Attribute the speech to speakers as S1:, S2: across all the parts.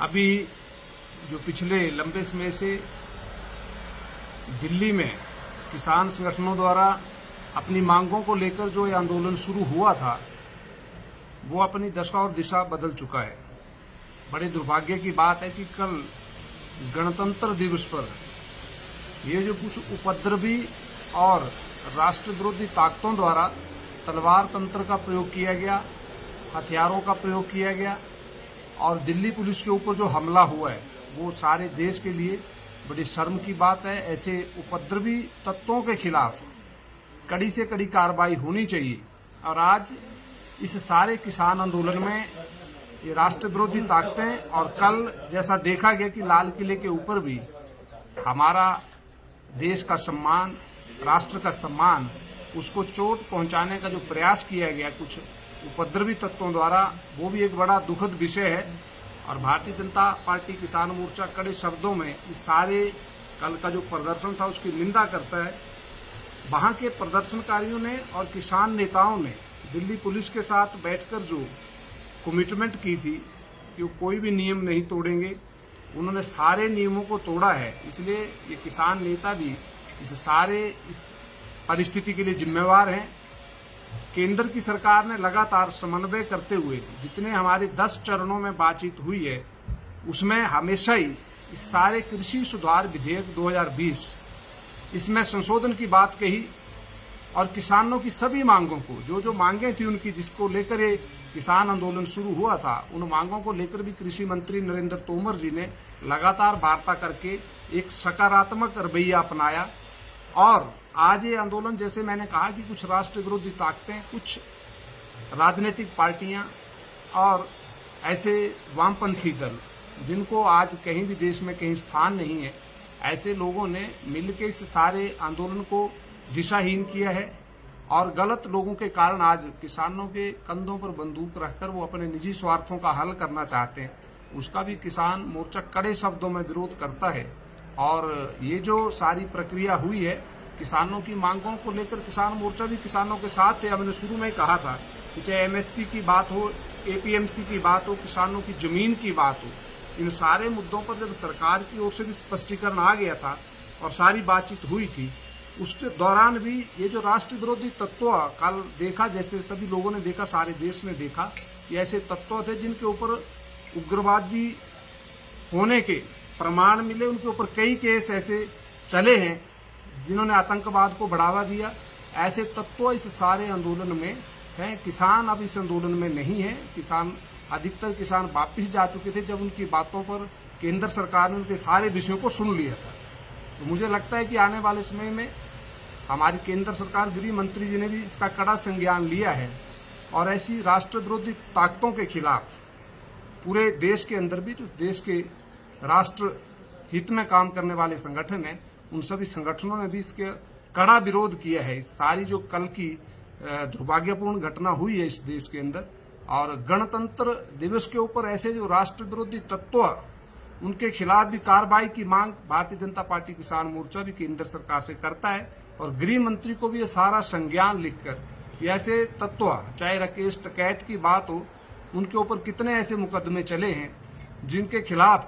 S1: अभी जो पिछले लंबे समय से दिल्ली में किसान संगठनों द्वारा अपनी मांगों को लेकर जो ये आंदोलन शुरू हुआ था, वो अपनी दशा और दिशा बदल चुका है। बड़े दुर्भाग्य की बात है कि कल गणतंत्र दिवस पर ये जो कुछ उपद्रवी और राष्ट्र विरोधी ताकतों द्वारा तलवार तंत्र का प्रयोग किया गया, हथियारों का प्रयोग किया गया और दिल्ली पुलिस के ऊपर जो हमला हुआ है, वो सारे देश के लिए बड़ी शर्म की बात है। ऐसे उपद्रवी तत्वों के खिलाफ कड़ी से कड़ी कार्रवाई होनी चाहिए। और आज इस सारे किसान आंदोलन में ये राष्ट्र विरोधी ताकतें, और कल जैसा देखा गया कि लाल किले के ऊपर भी हमारा देश का सम्मान, राष्ट्र का सम्मान, उसको चोट पहुंचाने का जो प्रयास किया गया कुछ उपद्रवी तत्वों द्वारा, वो भी एक बड़ा दुखद विषय है। और भारतीय जनता पार्टी किसान मोर्चा कड़े शब्दों में इस सारे कल का जो प्रदर्शन था उसकी निंदा करता है। वहां के प्रदर्शनकारियों ने और किसान नेताओं ने दिल्ली पुलिस के साथ बैठकर जो कमिटमेंट की थी कि वो कोई भी नियम नहीं तोड़ेंगे, उन्होंने सारे नियमों को तोड़ा है। इसलिए ये किसान नेता भी इस परिस्थिति के लिए जिम्मेवार हैं। केंद्र की सरकार ने लगातार समन्वय करते हुए जितने हमारे 10 चरणों में बातचीत हुई है, उसमें हमेशा ही इस सारे कृषि सुधार विधेयक 2020 इसमें संशोधन की बात कही और किसानों की सभी मांगों को, जो मांगे थी उनकी, जिसको लेकर ये किसान आंदोलन शुरू हुआ था, उन मांगों को लेकर भी कृषि मंत्री नरेंद्र तोमर जी ने लगातार वार्ता करके एक सकारात्मक रवैया अपनाया। और आज ये आंदोलन, जैसे मैंने कहा कि कुछ राष्ट्र विरोधी ताकतें, कुछ राजनीतिक पार्टियां और ऐसे वामपंथी दल जिनको आज कहीं भी देश में कहीं स्थान नहीं है, ऐसे लोगों ने मिलकर इस सारे आंदोलन को दिशाहीन किया है। और गलत लोगों के कारण आज किसानों के कंधों पर बंदूक रखकर वो अपने निजी स्वार्थों का हल करना चाहते हैं, उसका भी किसान मोर्चा कड़े शब्दों में विरोध करता है। और ये जो सारी प्रक्रिया हुई है, किसानों की मांगों को लेकर किसान मोर्चा भी किसानों के साथ है। हमने शुरू में कहा था कि चाहे एमएसपी की बात हो, एपीएमसी की बात हो, किसानों की जमीन की बात हो, इन सारे मुद्दों पर जब सरकार की ओर से भी स्पष्टीकरण आ गया था और सारी बातचीत हुई थी, उसके दौरान भी ये जो राष्ट्र विरोधी तत्व कल देखा, जैसे सभी लोगों ने देखा, सारे देश ने देखा कि ऐसे तत्व थे जिनके ऊपर उग्रवादी होने के प्रमाण मिले, उनके ऊपर कई केस ऐसे चले हैं जिन्होंने आतंकवाद को बढ़ावा दिया। ऐसे तत्व इस सारे आंदोलन में हैं। किसान अब इस आंदोलन में नहीं है। अधिकतर किसान वापिस जा चुके थे जब उनकी बातों पर केंद्र सरकार ने उनके सारे विषयों को सुन लिया था। तो मुझे लगता है कि आने वाले समय में हमारी केंद्र सरकार, गृह मंत्री जी ने भी इसका कड़ा संज्ञान लिया है और ऐसी राष्ट्र विरोधी ताकतों के खिलाफ पूरे देश के अंदर भी जो देश के राष्ट्र हित में काम करने वाले संगठन हैं, उन सभी संगठनों ने भी इसके कड़ा विरोध किया है। इस सारी जो कल की दुर्भाग्यपूर्ण घटना हुई है इस देश के अंदर, और गणतंत्र दिवस के ऊपर ऐसे जो राष्ट्र विरोधी तत्व, उनके खिलाफ भी कार्रवाई की मांग भारतीय जनता पार्टी किसान मोर्चा भी केंद्र सरकार से करता है। और गृह मंत्री को भी ये सारा संज्ञान लिखकर कि ऐसे तत्व, चाहे राकेश टिकैत की बात हो, उनके ऊपर कितने ऐसे मुकदमे चले हैं जिनके खिलाफ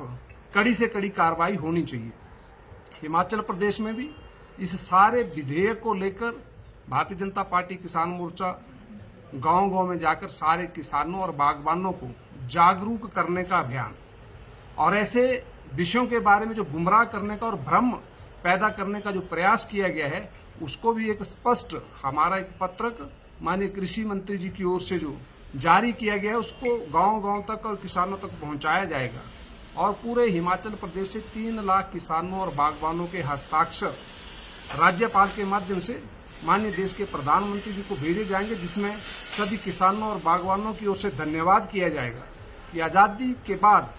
S1: कड़ी से कड़ी कार्रवाई होनी चाहिए। हिमाचल प्रदेश में भी इस सारे विधेयक को लेकर भारतीय जनता पार्टी किसान मोर्चा गांव-गांव में जाकर सारे किसानों और बागबानों को जागरूक करने का अभियान, और ऐसे विषयों के बारे में जो गुमराह करने का और भ्रम पैदा करने का जो प्रयास किया गया है, उसको भी एक स्पष्ट हमारा एक पत्रक माननीय कृषि मंत्री जी की ओर से जो जारी किया गया है, उसको गांव-गांव तक और किसानों तक पहुंचाया जाएगा। और पूरे हिमाचल प्रदेश से 3 लाख किसानों और बागबानों के हस्ताक्षर राज्यपाल के माध्यम से माननीय देश के प्रधानमंत्री जी को भेजे जाएंगे, जिसमें सभी किसानों और बागबानों की ओर से धन्यवाद किया जाएगा कि आज़ादी के बाद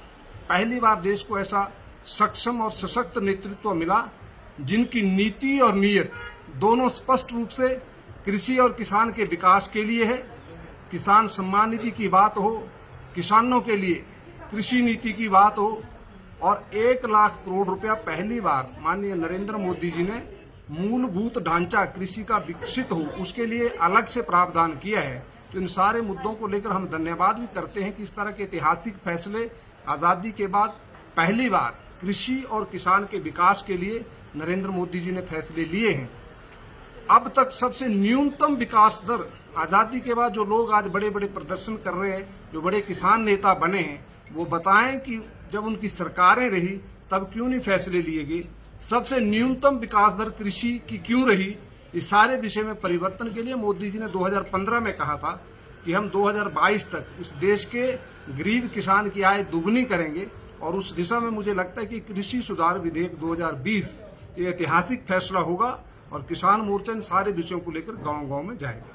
S1: पहली बार देश को ऐसा सक्षम और सशक्त नेतृत्व मिला जिनकी नीति और नीयत दोनों स्पष्ट रूप से कृषि और किसान के विकास के लिए है। किसान सम्मान निधि की बात हो, किसानों के लिए कृषि नीति की बात हो, और 1 लाख करोड़ रुपया पहली बार माननीय नरेंद्र मोदी जी ने मूलभूत ढांचा कृषि का विकसित हो, उसके लिए अलग से प्रावधान किया है। तो इन सारे मुद्दों को लेकर हम धन्यवाद भी करते हैं कि इस तरह के ऐतिहासिक फैसले आज़ादी के बाद पहली बार कृषि और किसान के विकास के लिए नरेंद्र मोदी जी ने फैसले लिए हैं। अब तक सबसे न्यूनतम विकास दर, आज़ादी के बाद जो लोग आज बड़े बड़े प्रदर्शन कर रहे हैं, जो बड़े किसान नेता बने हैं, वो बताएं कि जब उनकी सरकारें रही तब क्यों नहीं फैसले लिए गए, सबसे न्यूनतम विकास दर कृषि की क्यों रही। इस सारे विषय में परिवर्तन के लिए मोदी जी ने 2015 में कहा था कि हम 2022 तक इस देश के गरीब किसान की आय दुगनी करेंगे, और उस दिशा में मुझे लगता है कि कृषि सुधार विधेयक 2020 ये ऐतिहासिक फैसला होगा और किसान मोर्चा इन सारे विषयों को लेकर गांव-गांव में जाएगा।